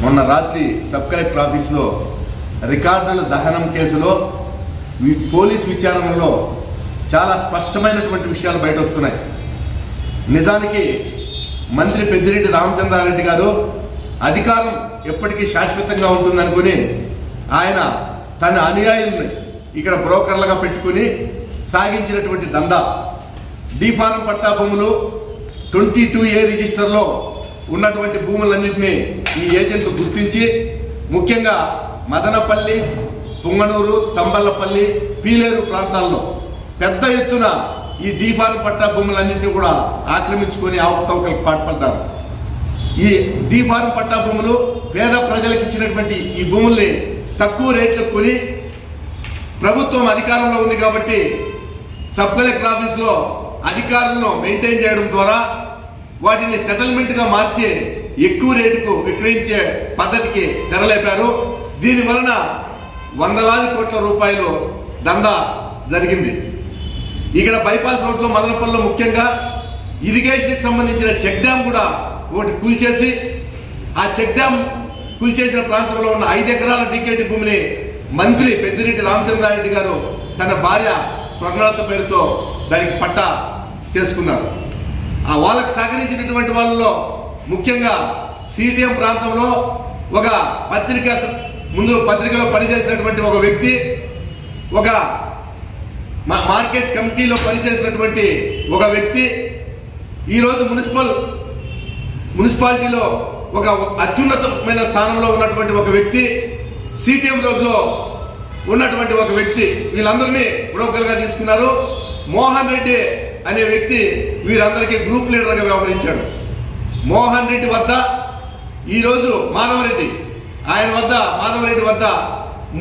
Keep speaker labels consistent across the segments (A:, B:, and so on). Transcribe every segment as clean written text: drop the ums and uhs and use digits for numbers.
A: మొన్న రాత్రి sub collector ఆఫీసులో రికార్డుల దహనం కేసులో పోలీస్ విచారణలో చాలా స్పష్టమైనటువంటి విషయాలు బయట వస్తున్నాయి. నిజానికి మంత్రి పెద్దిరెడ్డి రామచంద్రారెడ్డి గారు అధికారం ఎప్పటికీ శాశ్వతంగా ఉంటుందనుకుని ఆయన తన అనుయాయుల్ని ఇక్కడ బ్రోకర్లుగా పెట్టుకుని సాగించినటువంటి దందా డీఫారం పట్టా భూములు 22A రిజిస్టర్లో ఉన్నటువంటి భూములన్నింటినీ ఈ ఏజెంట్లు గుర్తించి ముఖ్యంగా మదనపల్లి, పుంగనూరు, తంబల్లపల్లి, పీలేరు ప్రాంతాల్లో పెద్ద ఎత్తున ఈ డీఫారం పట్టా భూములన్నింటినీ కూడా ఆక్రమించుకొని అవకతవకలకు పాల్పడ్డారు. ఈ డీఫారం పట్టా భూములు పేద ప్రజలకు ఇచ్చినటువంటి ఈ భూముల్ని తక్కువ రేట్లకు కొని ప్రభుత్వం అధికారంలో ఉంది కాబట్టి సబ్ కలెక్టర్ ఆఫీసులో అధికారులను మెయింటైన్ చేయడం ద్వారా వాటిని సెటిల్మెంట్గా మార్చి ఎక్కువ రేటుకు విక్రయించే పద్ధతికి తెరలేపారు. దీని వలన వందలాది కోట్ల రూపాయలు దందా జరిగింది. ఇక్కడ బైపాస్ రోడ్లో మదనపల్లిలో ముఖ్యంగా ఇరిగేషన్కి సంబంధించిన చెక్ డ్యామ్ కూడా ఒకటి కూల్చేసి ఆ చెక్ డ్యామ్ కూల్చేసిన ప్రాంతంలో ఉన్న 5 ఎకరాల డీకేటీ భూమిని మంత్రి పెద్దిరెడ్డి రామచంద్రారెడ్డి గారు తన భార్య స్వర్ణలత పేరుతో దానికి పట్టా చేసుకున్నారు. ఆ వాళ్ళకు సహకరించినటువంటి వాళ్ళలో ముఖ్యంగా సిటిఎం ప్రాంతంలో ఒక పత్రికలో పనిచేసినటువంటి ఒక వ్యక్తి, ఒక మార్కెట్ కమిటీలో పనిచేసినటువంటి ఒక వ్యక్తి, ఈరోజు మున్సిపాలిటీలో ఒక అత్యున్నతమైన స్థానంలో ఉన్నటువంటి ఒక వ్యక్తి, సిటిఎం రోడ్లో ఉన్నటువంటి ఒక వ్యక్తి, వీళ్ళందరినీ బ్రోకర్గా తీసుకున్నారు. మోహన్ రెడ్డి అనే వ్యక్తి వీరందరికీ గ్రూప్ లీడర్గా వ్యవహరించాడు. మోహన్ రెడ్డి వద్ద ఈరోజు మాధవరెడ్డి వద్ద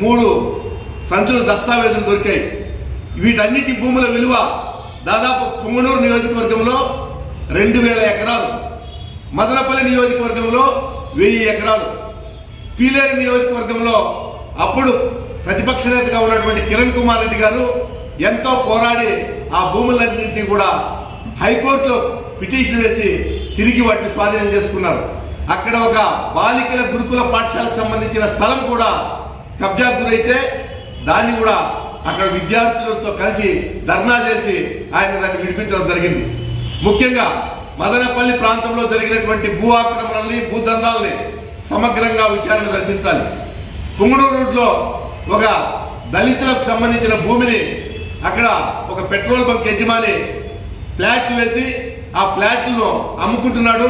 A: 3 సంచుల దస్తావేజులు దొరికాయి. వీటన్నిటి భూముల విలువ దాదాపు పుంగనూరు నియోజకవర్గంలో 2000 ఎకరాలు, మదనపల్లి నియోజకవర్గంలో 1000 ఎకరాలు, పీలేరు నియోజకవర్గంలో అప్పుడు ప్రతిపక్ష నేతగా ఉన్నటువంటి కిరణ్ కుమార్ రెడ్డి గారు ఎంతో పోరాడి ఆ భూములన్నింటినీ కూడా హైకోర్టులో పిటిషన్ వేసి తిరిగి వాటిని స్వాధీనం చేసుకున్నారు. అక్కడ ఒక బాలికల గురుకుల పాఠశాలకు సంబంధించిన స్థలం కూడా కబ్జాకు గురైతే దాన్ని కూడా అక్కడ విద్యార్థులతో కలిసి ధర్నా చేసి ఆయన దాన్ని విడిపించడం జరిగింది. ముఖ్యంగా మదనపల్లి ప్రాంతంలో జరిగినటువంటి భూ ఆక్రమణల్ని, భూదందాలని సమగ్రంగా విచారణ జరిపించాలి. పుంగనూరు రోడ్లో ఒక దళితులకు సంబంధించిన భూమిని అక్కడ ఒక పెట్రోల్ బంక్ యజమాని ఫ్లాట్లు వేసి ఆ ఫ్లాట్లను అమ్ముకుంటున్నాడు.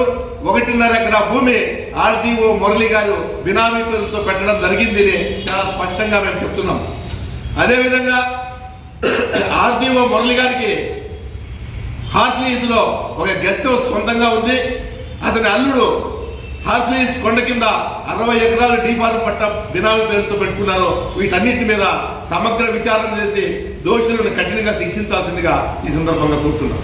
A: 1.5 ఎకరా భూమి ఆర్డీఓ మురళి గారు బినామీ పేరుతో పెట్టడం జరిగింది చాలా స్పష్టంగా మేము చెప్తున్నాం. అదేవిధంగా ఆర్డీఓ మురళి గారికి హార్స్లీస్లో ఒక గెస్ట్ హౌస్ సొంతంగా ఉంది. అతని అల్లుడు హార్స్లీస్ కొండ కింద 60 ఎకరాల డీఫారం పట్ట బినామీ పేరుతో పెట్టుకున్నారు. వీటన్నిటి మీద సమగ్ర విచారణ చేసి దోషులను కఠినంగా శిక్షించాల్సిందిగా ఈ సందర్భంగా కోరుతున్నాం.